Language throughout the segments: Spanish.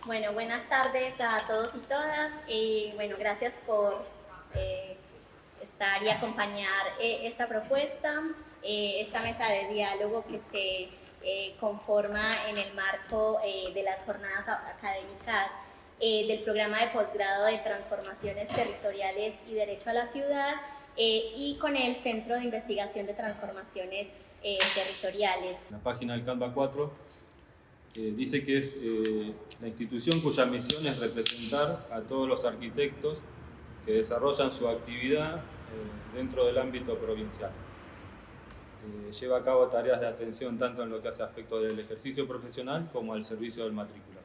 Bueno, buenas tardes a todos y todas. Bueno, gracias por estar y acompañar esta propuesta, esta mesa de diálogo que se conforma en el marco de las jornadas académicas del programa de posgrado de Transformaciones Territoriales y Derecho a la Ciudad y con el Centro de Investigación de Transformaciones Territoriales. La página del Canva 4 dice que es la institución cuya misión es representar a todos los arquitectos que desarrollan su actividad dentro del ámbito provincial. Lleva a cabo tareas de atención tanto en lo que hace aspecto del ejercicio profesional como al servicio del matriculado.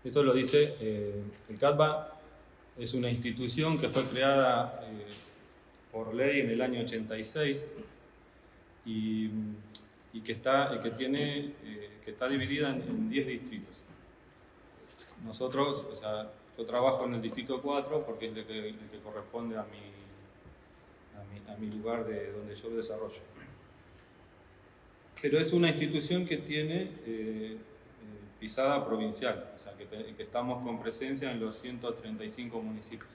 Eso lo dice el CATBA. Es una institución que fue creada por ley en el año 86 y que está dividida en 10 distritos. Nosotros, yo trabajo en el distrito 4 porque es el que corresponde a mi lugar de donde yo desarrollo. Pero es una institución que tiene pisada provincial, o sea, que estamos con presencia en los 135 municipios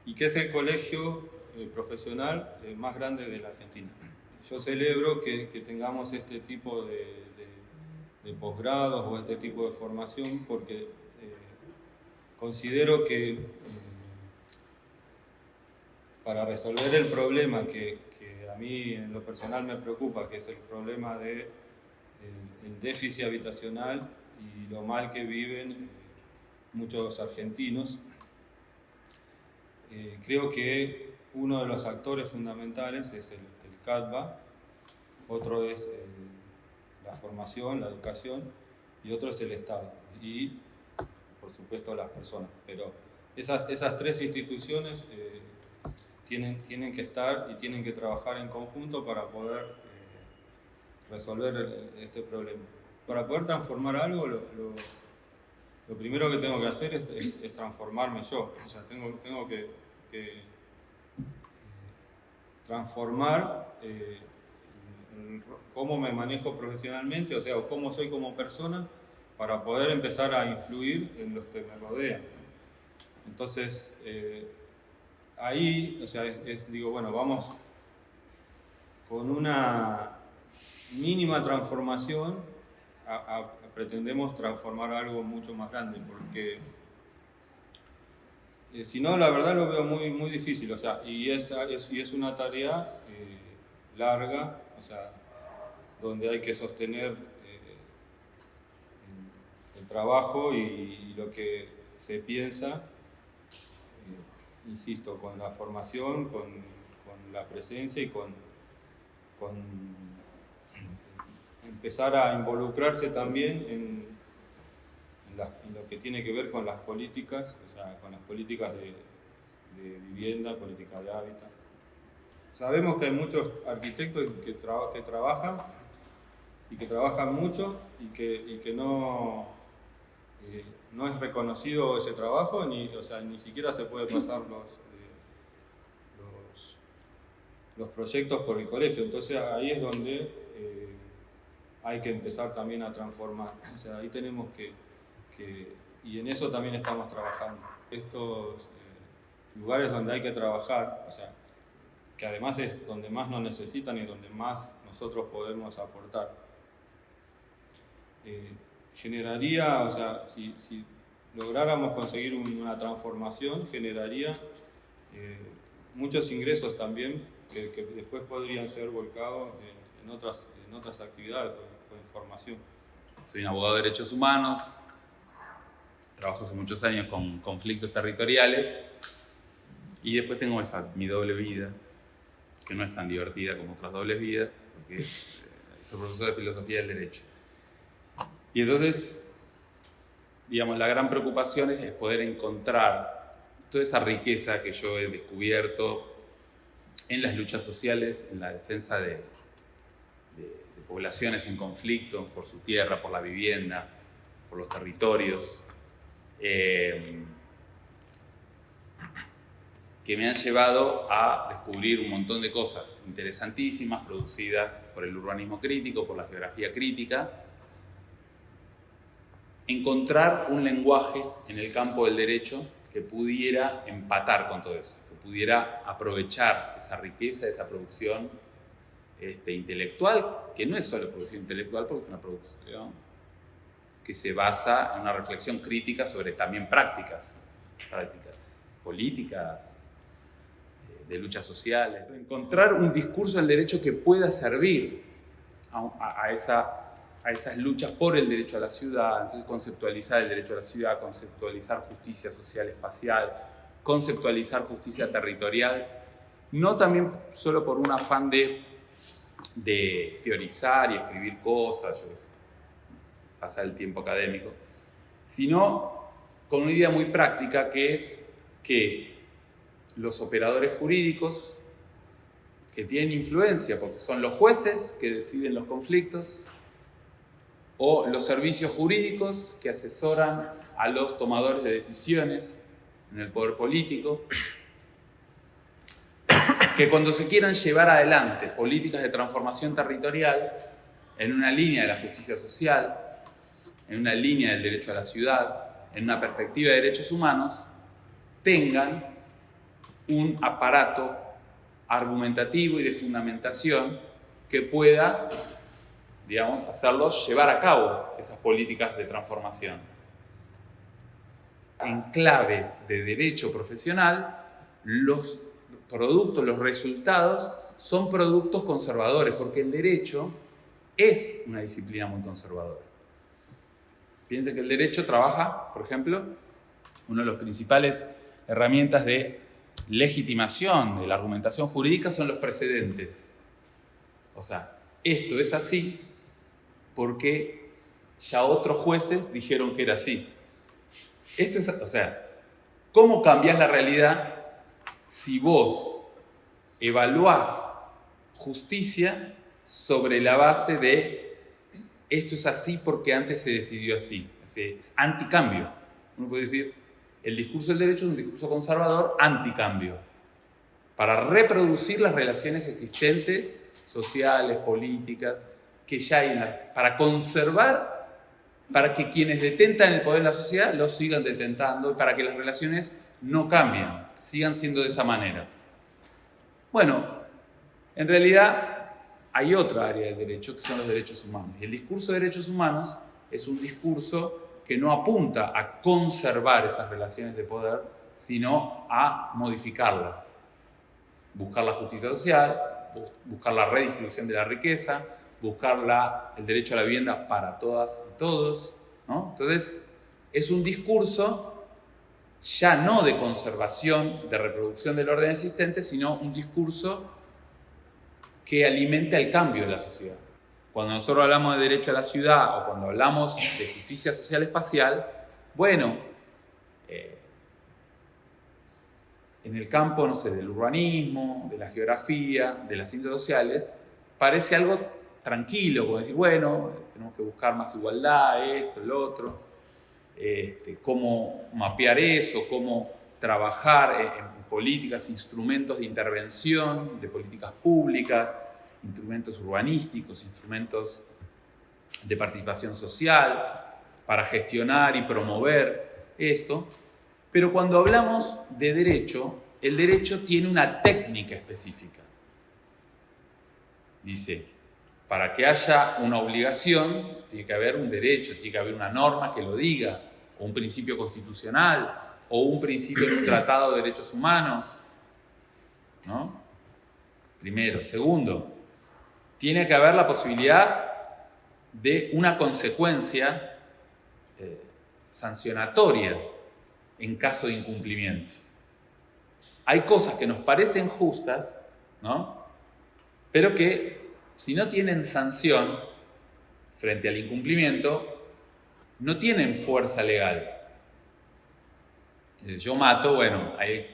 y que es el colegio profesional más grande de la Argentina. Yo celebro que tengamos este tipo de posgrados o este tipo de formación porque considero que para resolver el problema que a mí en lo personal me preocupa, que es el problema del déficit habitacional y lo mal que viven muchos argentinos, creo que uno de los actores fundamentales es el CATBA, otro es la formación, la educación, y otro es el Estado, y por supuesto las personas. Pero esas tres instituciones tienen que estar y tienen que trabajar en conjunto para poder resolver este problema. Para poder transformar algo, lo primero que tengo que hacer es transformarme yo. O sea, tengo que transformar cómo me manejo profesionalmente, o sea, cómo soy como persona, para poder empezar a influir en los que me rodean. Entonces, ahí, o sea, digo, bueno, vamos con una mínima transformación, pretendemos transformar algo mucho más grande, porque si no, la verdad lo veo muy, muy difícil, o sea, y es una tarea larga, o sea, donde hay que sostener el trabajo y lo que se piensa, insisto, con la formación, con la presencia y con empezar a involucrarse también en lo que tiene que ver con las políticas, o sea, con las políticas de vivienda, políticas de hábitat. Sabemos que hay muchos arquitectos que trabajan mucho y que no es reconocido ese trabajo, o sea, ni siquiera se puede pasar los proyectos por el colegio. Entonces ahí es donde hay que empezar también a transformar. O sea, ahí tenemos y en eso también estamos trabajando. Estos lugares donde hay que trabajar, o sea, que además es donde más nos necesitan y donde más nosotros podemos aportar. Generaría, o sea, si lográramos conseguir una transformación, generaría muchos ingresos también que después podrían ser volcados en otras actividades o en formación. Soy un abogado de derechos humanos, trabajo hace muchos años con conflictos territoriales y después tengo mi doble vida, que no es tan divertida como otras dobles vidas, porque soy profesor de filosofía del derecho. Y entonces, digamos, la gran preocupación es poder encontrar toda esa riqueza que yo he descubierto en las luchas sociales, en la defensa de poblaciones en conflicto por su tierra, por la vivienda, por los territorios, que me han llevado a descubrir un montón de cosas interesantísimas producidas por el urbanismo crítico, por la geografía crítica, encontrar un lenguaje en el campo del derecho que pudiera empatar con todo eso, que pudiera aprovechar esa riqueza, esa producción intelectual, que no es solo producción intelectual, porque es una producción que se basa en una reflexión crítica sobre también prácticas políticas, de luchas sociales. Encontrar un discurso del derecho que pueda servir a esas luchas por el derecho a la ciudad, entonces conceptualizar el derecho a la ciudad, conceptualizar justicia social espacial, conceptualizar justicia territorial, no también solo por un afán de teorizar y escribir cosas, yo qué sé, pasar el tiempo académico, sino con una idea muy práctica, que es que los operadores jurídicos que tienen influencia, porque son los jueces que deciden los conflictos, o los servicios jurídicos que asesoran a los tomadores de decisiones en el poder político, que cuando se quieran llevar adelante políticas de transformación territorial en una línea de la justicia social, en una línea del derecho a la ciudad, en una perspectiva de derechos humanos, tengan un aparato argumentativo y de fundamentación que pueda, digamos, hacerlos llevar a cabo esas políticas de transformación. En clave de derecho profesional, los productos, los resultados son productos conservadores, porque el derecho es una disciplina muy conservadora. Piensen que el derecho trabaja, por ejemplo, una de las principales herramientas de legitimación de la argumentación jurídica son los precedentes. O sea, esto es así porque ya otros jueces dijeron que era así. Esto es, o sea, ¿cómo cambias la realidad si vos evaluás justicia sobre la base de esto es así porque antes se decidió así? Es anticambio. Uno puede decir, el discurso del derecho es un discurso conservador anticambio, para reproducir las relaciones existentes, sociales, políticas, que ya hay, para conservar, para que quienes detentan el poder en la sociedad lo sigan detentando y para que las relaciones no cambien, sigan siendo de esa manera. Bueno, en realidad hay otra área del derecho que son los derechos humanos. Y el discurso de derechos humanos es un discurso que no apunta a conservar esas relaciones de poder, sino a modificarlas. Buscar la justicia social, buscar la redistribución de la riqueza, buscar el derecho a la vivienda para todas y todos, ¿no? Entonces, es un discurso ya no de conservación, de reproducción del orden existente, sino un discurso que alimenta el cambio en la sociedad. Cuando nosotros hablamos de derecho a la ciudad o cuando hablamos de justicia social espacial, bueno, en el campo, no sé, del urbanismo, de la geografía, de las ciencias sociales, parece algo tranquilo, como decir, bueno, tenemos que buscar más igualdad, esto, el otro, cómo mapear eso, cómo trabajar en políticas, instrumentos de intervención, de políticas públicas, instrumentos urbanísticos, instrumentos de participación social, para gestionar y promover esto. Pero cuando hablamos de derecho, el derecho tiene una técnica específica. Dice, para que haya una obligación, tiene que haber un derecho, tiene que haber una norma que lo diga, o un principio constitucional, o un principio de un tratado de derechos humanos, ¿no? Primero. Segundo, tiene que haber la posibilidad de una consecuencia sancionatoria en caso de incumplimiento. Hay cosas que nos parecen justas, ¿no? Pero que si no tienen sanción frente al incumplimiento, no tienen fuerza legal. Yo mato, bueno, el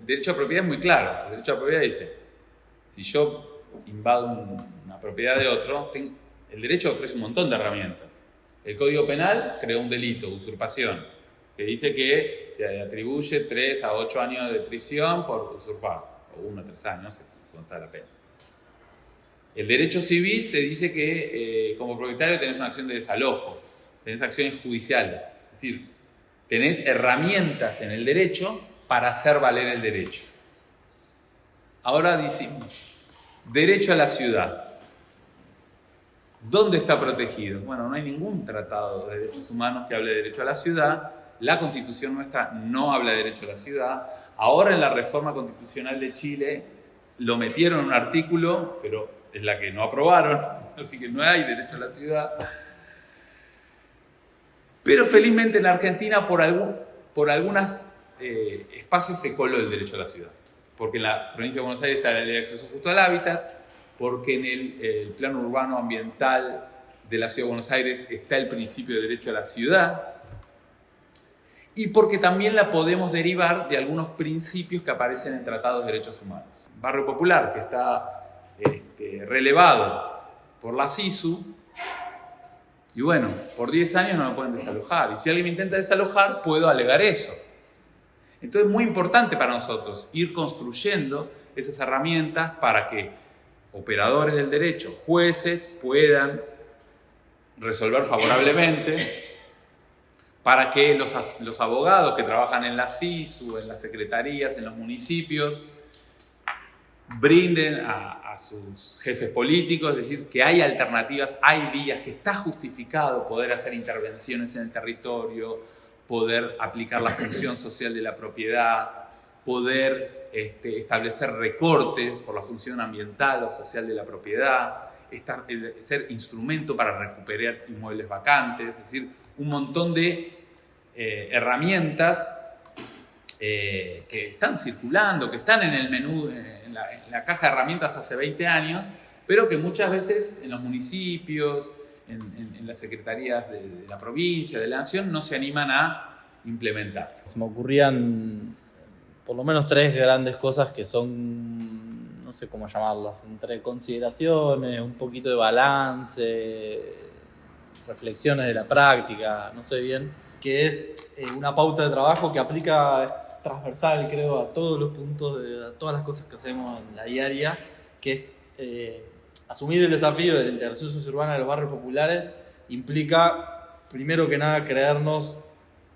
derecho a propiedad es muy claro. El derecho a propiedad dice, si yo invado una propiedad de otro, el derecho ofrece un montón de herramientas. El Código Penal creó un delito, usurpación, que dice que te atribuye 3 a 8 años de prisión por usurpar, o 1 a 3 años, no sé cuánto da la pena. El derecho civil te dice que como propietario tenés una acción de desalojo, tenés acciones judiciales. Es decir, tenés herramientas en el derecho para hacer valer el derecho. Ahora decimos, derecho a la ciudad. ¿Dónde está protegido? Bueno, no hay ningún tratado de derechos humanos que hable de derecho a la ciudad. La Constitución nuestra no habla de derecho a la ciudad. Ahora en la reforma constitucional de Chile lo metieron en un artículo, pero es la que no aprobaron, así que no hay derecho a la ciudad. Pero felizmente en Argentina por algunos espacios se coló el derecho a la ciudad. Porque en la provincia de Buenos Aires está la ley de acceso justo al hábitat, porque en el plano urbano ambiental de la ciudad de Buenos Aires está el principio de derecho a la ciudad, y porque también la podemos derivar de algunos principios que aparecen en tratados de derechos humanos. Barrio Popular, que está relevado por la SISU, y bueno, por 10 años no me pueden desalojar, y si alguien me intenta desalojar, puedo alegar eso. Entonces es muy importante para nosotros ir construyendo esas herramientas para que operadores del derecho, jueces, puedan resolver favorablemente, para que los abogados que trabajan en la SISU, en las secretarías, en los municipios, brinden a sus jefes políticos, es decir, que hay alternativas, hay vías, que está justificado poder hacer intervenciones en el territorio, poder aplicar la función social de la propiedad, poder establecer recortes por la función ambiental o social de la propiedad, ser instrumento para recuperar inmuebles vacantes, es decir, un montón de herramientas que están circulando, que están en el menú, en la caja de herramientas hace 20 años, pero que muchas veces en los municipios, en las secretarías de la provincia, de la nación, no se animan a implementar. Se me ocurrían por lo menos 3 grandes cosas que son, no sé cómo llamarlas, entre consideraciones, un poquito de balance, reflexiones de la práctica, no sé bien, que es una pauta de trabajo que aplica transversal, creo, a todos los puntos, a todas las cosas que hacemos en la diaria, que es asumir el desafío de la integración sociourbana de los barrios populares implica, primero que nada, creernos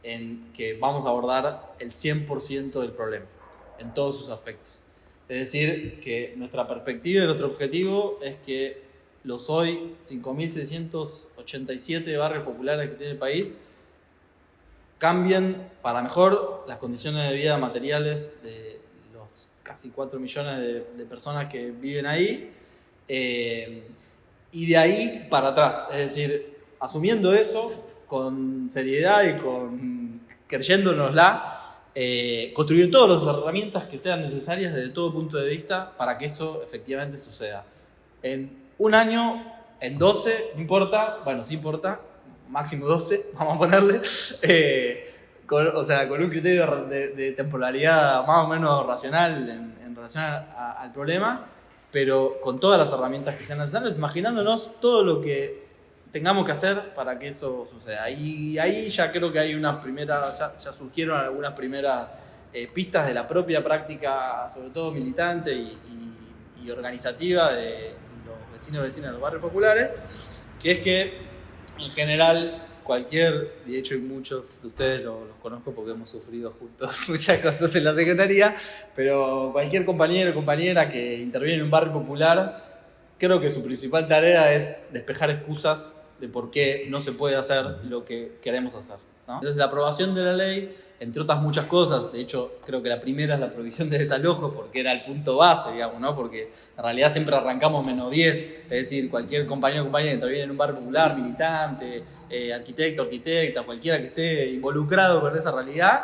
en que vamos a abordar el 100% del problema, en todos sus aspectos. Es decir, que nuestra perspectiva y nuestro objetivo es que los hoy 5.687 barrios populares que tiene el país cambien para mejor las condiciones de vida materiales de los casi 4 millones de personas que viven ahí, y de ahí para atrás, es decir, asumiendo eso con seriedad y creyéndonosla, construir todas las herramientas que sean necesarias desde todo punto de vista para que eso efectivamente suceda. En un año, en 12, no importa, bueno, sí importa, máximo 12, vamos a ponerle, con un criterio de temporalidad más o menos racional en relación al problema, pero con todas las herramientas que sean necesarias, imaginándonos todo lo que tengamos que hacer para que eso suceda. Y ahí ya creo que hay unas primeras, ya surgieron algunas primeras pistas de la propia práctica, sobre todo militante y organizativa de los vecinos y vecinas de los barrios populares, que es que en general de hecho y muchos de ustedes los conozco porque hemos sufrido juntos muchas cosas en la Secretaría, pero cualquier compañero o compañera que interviene en un barrio popular, creo que su principal tarea es despejar excusas de por qué no se puede hacer lo que queremos hacer, ¿no? Entonces la aprobación de la ley, entre otras muchas cosas, de hecho creo que la primera es la prohibición de desalojo porque era el punto base, digamos, ¿no? Porque en realidad siempre arrancamos -10, es decir, cualquier compañero o compañera que interviene en un barrio popular, militante, arquitecto, arquitecta, cualquiera que esté involucrado con esa realidad,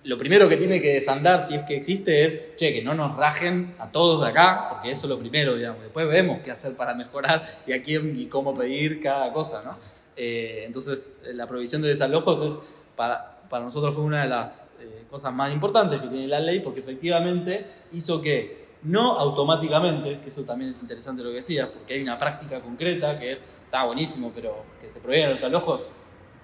lo primero que tiene que desandar, si es que existe, es que no nos rajen a todos de acá, porque eso es lo primero, digamos. Después vemos qué hacer para mejorar y a quién y cómo pedir cada cosa, ¿no? Entonces, la prohibición de desalojos es, para nosotros fue una de las cosas más importantes que tiene la ley, porque efectivamente hizo que, no automáticamente, que eso también es interesante lo que decías, porque hay una práctica concreta que está buenísimo, pero que se prohíban los desalojos,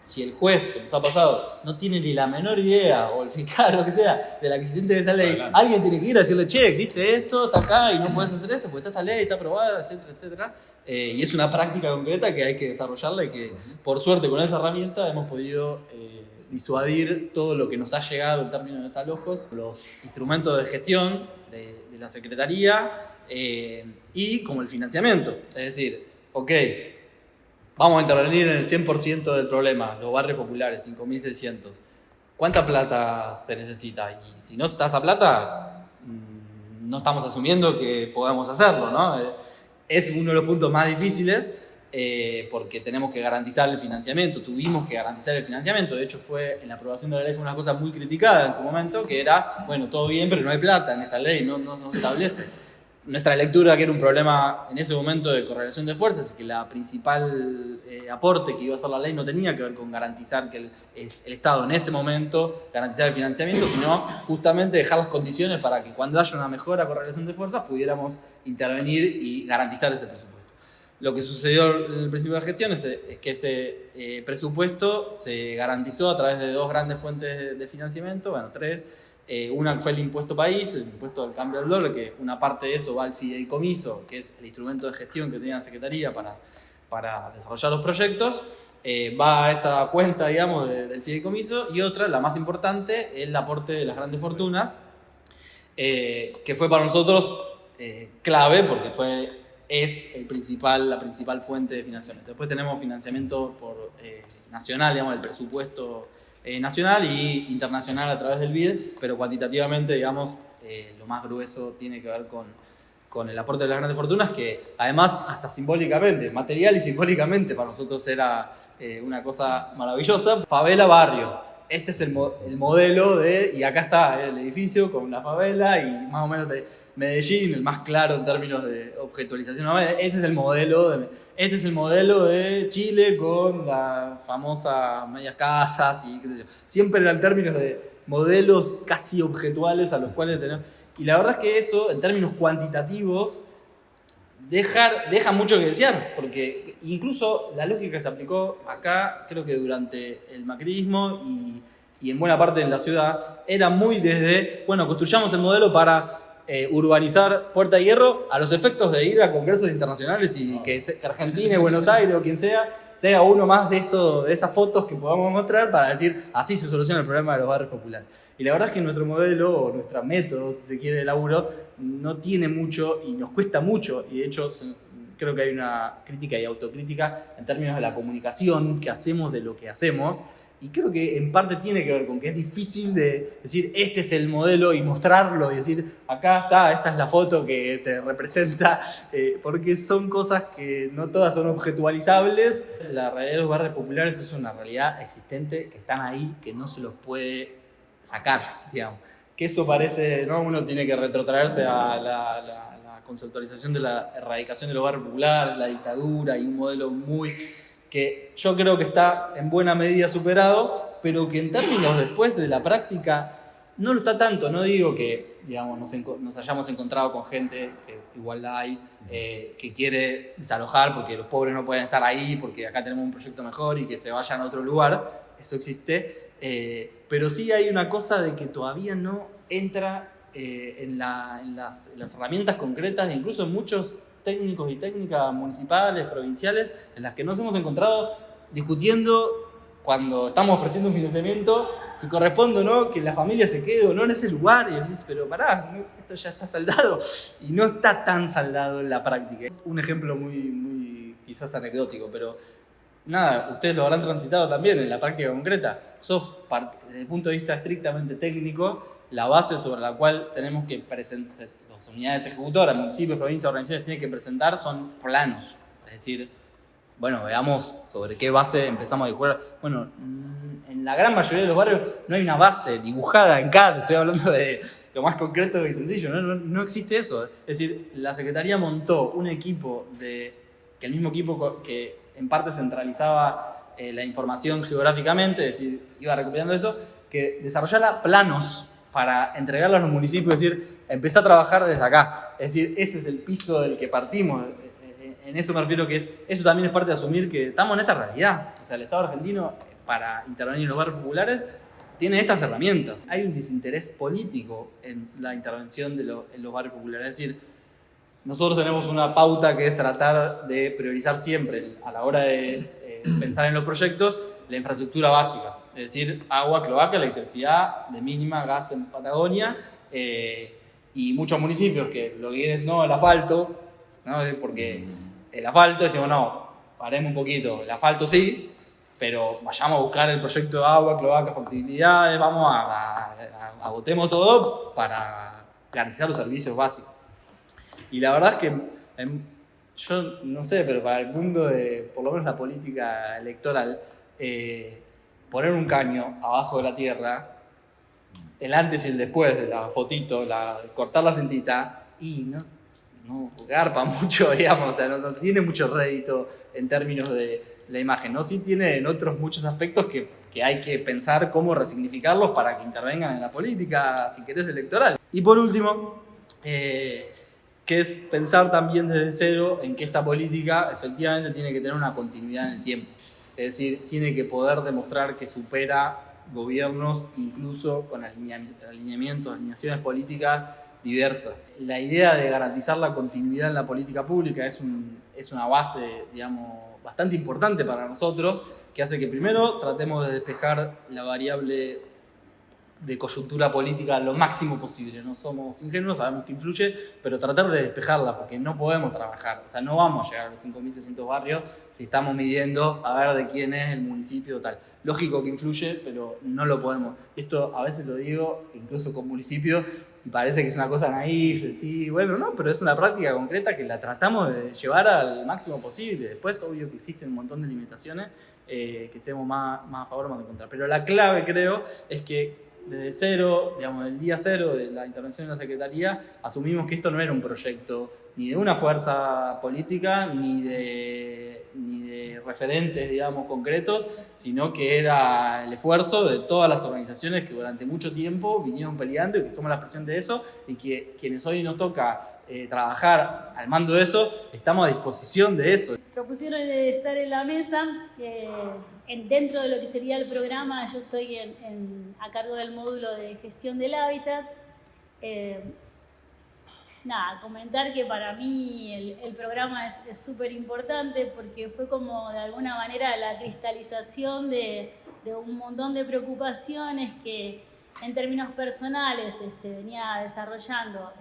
si el juez, que nos ha pasado, no tiene ni la menor idea, o el fiscal, lo que sea, de la existencia de esa ley, Adelante. alguien tiene que ir a decirle, che, existe esto, está acá y no puedes hacer esto porque está esta ley, está aprobada, etcétera, etcétera. Y es una práctica concreta que hay que desarrollarla y que, por suerte, con esa herramienta hemos podido disuadir todo lo que nos ha llegado en términos de desalojos, los instrumentos de gestión de la Secretaría y como el financiamiento. Es decir, ok, vamos a intervenir en el 100% del problema, los barrios populares, 5.600. ¿Cuánta plata se necesita? Y si no está esa plata, no estamos asumiendo que podamos hacerlo, ¿no? Es uno de los puntos más difíciles porque tenemos que garantizar el financiamiento, tuvimos que garantizar el financiamiento. De hecho, en la aprobación de la ley fue una cosa muy criticada en su momento, que era, bueno, todo bien, pero no hay plata en esta ley, no se establece. Nuestra lectura, que era un problema en ese momento de correlación de fuerzas, que la principal aporte que iba a hacer la ley no tenía que ver con garantizar que el Estado en ese momento garantizara el financiamiento, sino justamente dejar las condiciones para que cuando haya una mejora correlación de fuerzas pudiéramos intervenir y garantizar ese presupuesto. Lo que sucedió en el principio de gestión es que ese presupuesto se garantizó a través de dos grandes fuentes de financiamiento, bueno, tres. Una fue el impuesto país, el impuesto al cambio del dólar, que una parte de eso va al fideicomiso, que es el instrumento de gestión que tenía la Secretaría para desarrollar los proyectos, va a esa cuenta, digamos, del fideicomiso, y otra, la más importante, el aporte de las grandes fortunas, que fue para nosotros clave porque es la principal fuente de financiamiento. Después tenemos financiamiento nacional, digamos, el presupuesto nacional y internacional a través del BID, pero cuantitativamente, digamos, lo más grueso tiene que ver con el aporte de las grandes fortunas, que además hasta simbólicamente, material y simbólicamente, para nosotros era una cosa maravillosa. Favela barrio, este es el modelo y acá está el edificio con la favela y más o menos Medellín, el más claro en términos de objetualización. Este es el modelo de Chile con las famosas medias casas y qué sé yo. Siempre eran términos de modelos casi objetuales a los cuales tenemos. Y la verdad es que eso, en términos cuantitativos, deja mucho que desear, porque incluso la lógica que se aplicó acá, creo que durante el macrismo y en buena parte de la ciudad, era muy desde, bueno, construyamos el modelo para urbanizar Puerta de Hierro a los efectos de ir a congresos internacionales y que Argentina y Buenos Aires o quien sea uno más de esas fotos que podamos mostrar para decir, así se soluciona el problema de los barrios populares. Y la verdad es que nuestro modelo o nuestro método, si se quiere, de laburo, no tiene mucho y nos cuesta mucho, y de hecho creo que hay una crítica y autocrítica en términos de la comunicación que hacemos de lo que hacemos. Y creo que en parte tiene que ver con que es difícil de decir, este es el modelo y mostrarlo y decir, acá está, esta es la foto que te representa, porque son cosas que no todas son objetualizables. La realidad de los barrios populares es una realidad existente, que están ahí, que no se los puede sacar, digamos. Que eso parece, ¿no? Uno tiene que retrotraerse a la conceptualización de la erradicación de los barrios populares, la dictadura y un modelo que yo creo que está en buena medida superado, pero que en términos después de la práctica no lo está tanto. No digo que, digamos, nos hayamos encontrado con gente, que igual la hay, que quiere desalojar porque los pobres no pueden estar ahí, porque acá tenemos un proyecto mejor y que se vayan a otro lugar. Eso existe. Pero sí hay una cosa de que todavía no entra en las herramientas concretas, e incluso en muchos técnicos y técnicas municipales, provinciales, en las que nos hemos encontrado discutiendo cuando estamos ofreciendo un financiamiento, si corresponde o no que la familia se quede o no en ese lugar, y decís, pero pará, esto ya está saldado, y no está tan saldado en la práctica. Un ejemplo muy quizás anecdótico, pero nada, ustedes lo habrán transitado también en la práctica concreta. Desde el punto de vista estrictamente técnico, la base sobre la cual tenemos que presentar, las unidades ejecutoras, municipios, provincias, organizaciones tienen que presentar son planos. Es decir, bueno, veamos sobre qué base empezamos a dibujar. Bueno, en la gran mayoría de los barrios no hay una base dibujada en CAD, estoy hablando de lo más concreto y sencillo, no existe eso. Es decir, la Secretaría montó un equipo que el mismo equipo que en parte centralizaba la información geográficamente, es decir, iba recopilando eso, que desarrollara planos para entregarlo a los municipios, es decir, empecé a trabajar desde acá. Es decir, ese es el piso del que partimos. En eso me refiero que eso también es parte de asumir que estamos en esta realidad. O sea, el Estado argentino para intervenir en los barrios populares, tiene estas herramientas. Hay un desinterés político en la intervención en los barrios populares. Es decir, nosotros tenemos una pauta que es tratar de priorizar siempre, a la hora de pensar en los proyectos, la infraestructura básica. Es decir, agua, cloaca, electricidad de mínima, gas en Patagonia, y muchos municipios que lo que quieren es no, el asfalto, ¿no? Porque el asfalto, decimos, no, paremos un poquito, el asfalto sí, pero vayamos a buscar el proyecto de agua, cloaca, factibilidades, vamos agotemos todo para garantizar los servicios básicos. Y la verdad es que yo no sé, pero para el mundo de, por lo menos la política electoral, poner un caño abajo de la tierra, el antes y el después de la fotito, cortar la cintita, y no garpa mucho, digamos, o sea, no tiene mucho rédito en términos de la imagen, ¿no? Sí tiene en otros muchos aspectos que hay que pensar cómo resignificarlos para que intervengan en la política, si querés, electoral. Y por último, que es pensar también desde cero en que esta política efectivamente tiene que tener una continuidad en el tiempo. Es decir, tiene que poder demostrar que supera gobiernos incluso con alineaciones políticas diversas. La idea de garantizar la continuidad en la política pública es una base, digamos, bastante importante para nosotros, que hace que primero tratemos de despejar la variable de coyuntura política lo máximo posible. No somos ingenuos, sabemos que influye, pero tratar de despejarla, porque no podemos trabajar. O sea, no vamos a llegar a los 5.600 barrios si estamos midiendo a ver de quién es el municipio tal. Lógico que influye, pero no lo podemos. Esto a veces lo digo, incluso con municipios, y parece que es una cosa naif, sí, bueno, no, pero es una práctica concreta que la tratamos de llevar al máximo posible. Después, obvio que existen un montón de limitaciones que estemos más a favor o más en contra. Pero la clave, creo, es que desde cero, digamos, el día cero de la intervención de la Secretaría, asumimos que esto no era un proyecto ni de una fuerza política, ni de referentes, digamos, concretos, sino que era el esfuerzo de todas las organizaciones que durante mucho tiempo vinieron peleando y que somos la expresión de eso, y que quienes hoy nos toca trabajar al mando de eso, estamos a disposición de eso. Propusieron de estar en la mesa, dentro de lo que sería el programa. Yo estoy a cargo del módulo de gestión del hábitat. Comentar que para mí el programa es súper importante, porque fue como de alguna manera la cristalización de un montón de preocupaciones que en términos personales venía desarrollando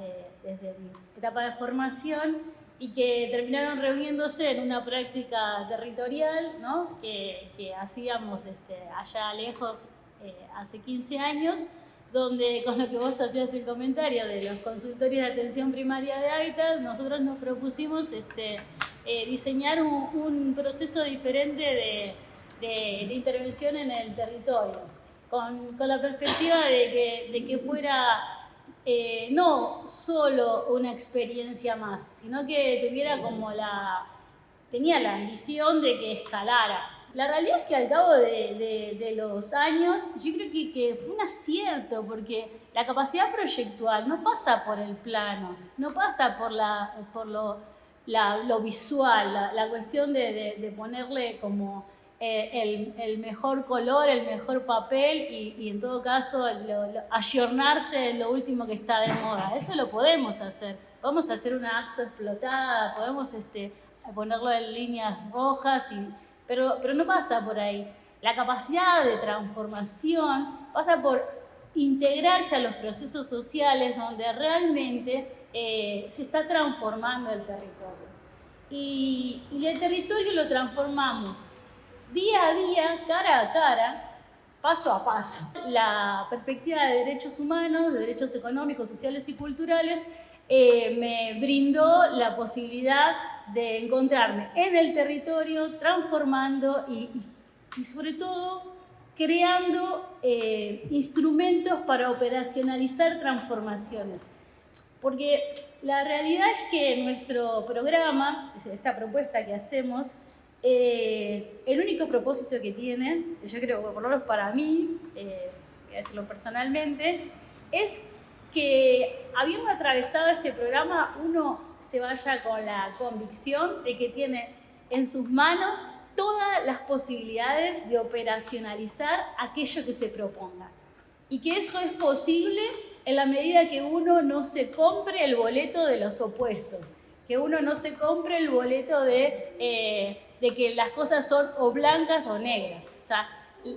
desde mi etapa de formación, y que terminaron reuniéndose en una práctica territorial, ¿no? que hacíamos allá lejos hace 15 años, donde, con lo que vos hacías el comentario de los consultorios de atención primaria de hábitat, nosotros nos propusimos diseñar un proceso diferente de intervención en el territorio, con la perspectiva de que fuera no solo una experiencia más, sino que tenía la ambición de que escalara. La realidad es que al cabo de los años, yo creo que fue un acierto, porque la capacidad proyectual no pasa por el plano, no pasa por lo visual, la cuestión de ponerle como el mejor color, el mejor papel y en todo caso ayornarse en lo último que está de moda. Eso lo podemos hacer. Podemos hacer una AXO explotada, podemos ponerlo en líneas rojas, pero no pasa por ahí. La capacidad de transformación pasa por integrarse a los procesos sociales donde realmente se está transformando el territorio. Y el territorio lo transformamos día a día, cara a cara, paso a paso. La perspectiva de derechos humanos, de derechos económicos, sociales y culturales me brindó la posibilidad de encontrarme en el territorio, transformando y sobre todo creando instrumentos para operacionalizar transformaciones. Porque la realidad es que nuestro programa, esta propuesta que hacemos, el único propósito que tiene, yo creo que por lo menos para mí, voy a decirlo personalmente, es que habiendo atravesado este programa, uno se vaya con la convicción de que tiene en sus manos todas las posibilidades de operacionalizar aquello que se proponga. Y que eso es posible en la medida que uno no se compre el boleto de los opuestos, que uno no se compre el boleto de que las cosas son o blancas o negras. O sea,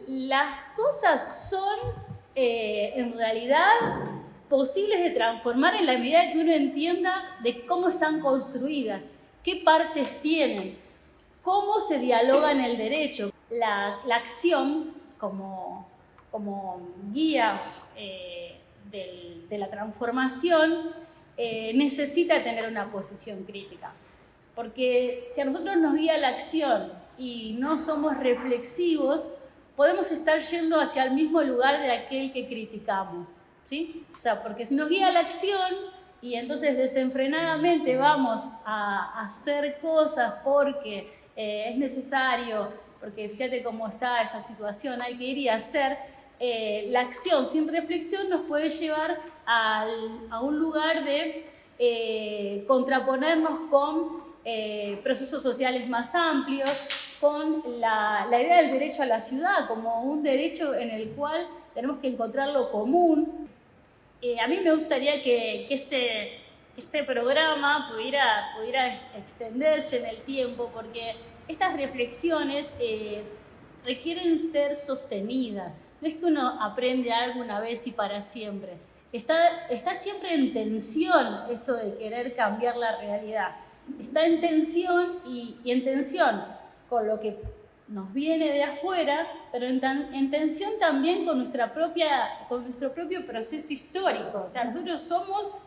las cosas son en realidad posibles de transformar en la medida que uno entienda de cómo están construidas, qué partes tienen, cómo se dialoga en el derecho. La acción como guía de la transformación necesita tener una posición crítica. Porque si a nosotros nos guía la acción y no somos reflexivos, podemos estar yendo hacia el mismo lugar de aquel que criticamos, ¿sí? O sea, porque si nos guía la acción y entonces desenfrenadamente vamos a hacer cosas porque es necesario, porque fíjate cómo está esta situación, hay que ir y hacer, la acción sin reflexión nos puede llevar a un lugar de contraponernos con procesos sociales más amplios, con la idea del derecho a la ciudad como un derecho en el cual tenemos que encontrar lo común. A mí me gustaría que este programa pudiera extenderse en el tiempo, porque estas reflexiones requieren ser sostenidas. No es que uno aprende algo una vez y para siempre. Está siempre en tensión esto de querer cambiar la realidad. Está en tensión y en tensión con lo que nos viene de afuera, pero en tensión también con nuestro propio proceso histórico. O sea, nosotros somos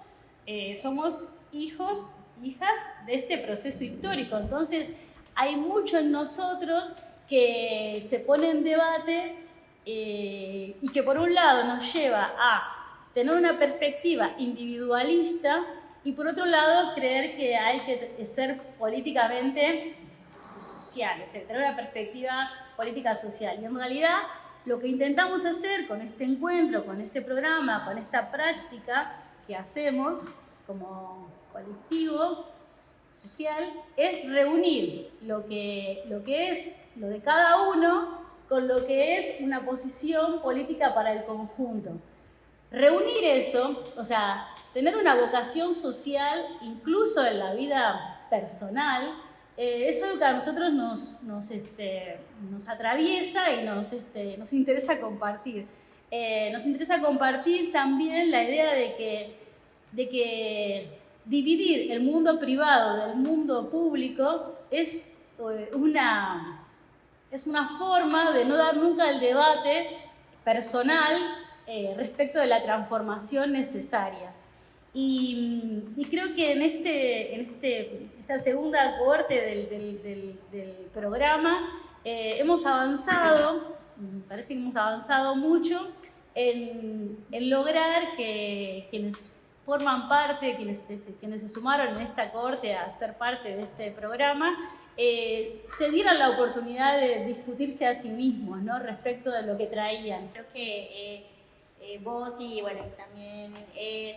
hijos, hijas de este proceso histórico. Entonces, hay mucho en nosotros que se pone en debate y que por un lado nos lleva a tener una perspectiva individualista y por otro lado creer que hay que ser políticamente social, es decir, tener una perspectiva política social. Y en realidad lo que intentamos hacer con este encuentro, con este programa, con esta práctica que hacemos como colectivo social, es reunir lo que es lo de cada uno con lo que es una posición política para el conjunto. Reunir eso, o sea, tener una vocación social incluso en la vida personal, es algo que a nosotros nos atraviesa y nos interesa compartir. Nos interesa compartir también la idea de que dividir el mundo privado del mundo público es una forma de no dar nunca el debate personal respecto de la transformación necesaria. Y creo que en esta segunda cohorte del programa hemos avanzado, parece que hemos avanzado mucho en lograr que quienes forman parte, quienes se sumaron en esta cohorte a ser parte de este programa, se dieran la oportunidad de discutirse a sí mismos, ¿no?, respecto de lo que traían. Creo que vos y bueno, también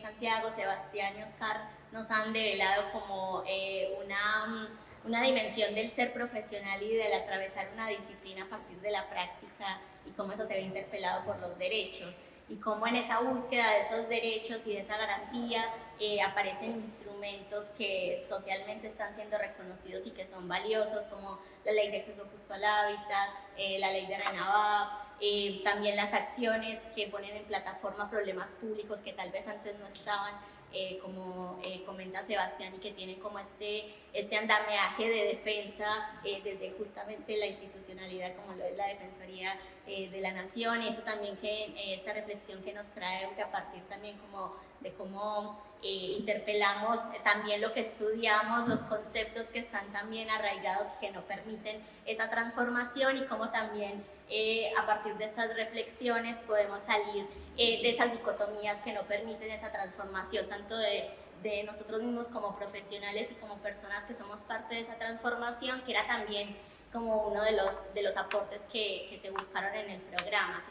Santiago, Sebastián y Oscar nos han develado como una dimensión del ser profesional y del atravesar una disciplina a partir de la práctica y cómo eso se ve interpelado por los derechos y cómo en esa búsqueda de esos derechos y de esa garantía aparecen instrumentos que socialmente están siendo reconocidos y que son valiosos, como la ley de acceso justo al hábitat, la ley de RENAVAP, también las acciones que ponen en plataforma problemas públicos que tal vez antes no estaban, como comenta Sebastián, y que tienen como este andamiaje de defensa desde justamente la institucionalidad, como lo es la Defensoría de la Nación, y eso también que esta reflexión que nos trae, que a partir también como de cómo interpelamos también lo que estudiamos, los conceptos que están también arraigados que no permiten esa transformación y cómo también a partir de estas reflexiones podemos salir de esas dicotomías que no permiten esa transformación, tanto de nosotros mismos como profesionales y como personas que somos parte de esa transformación, que era también como uno de los aportes que se buscaron en el programa.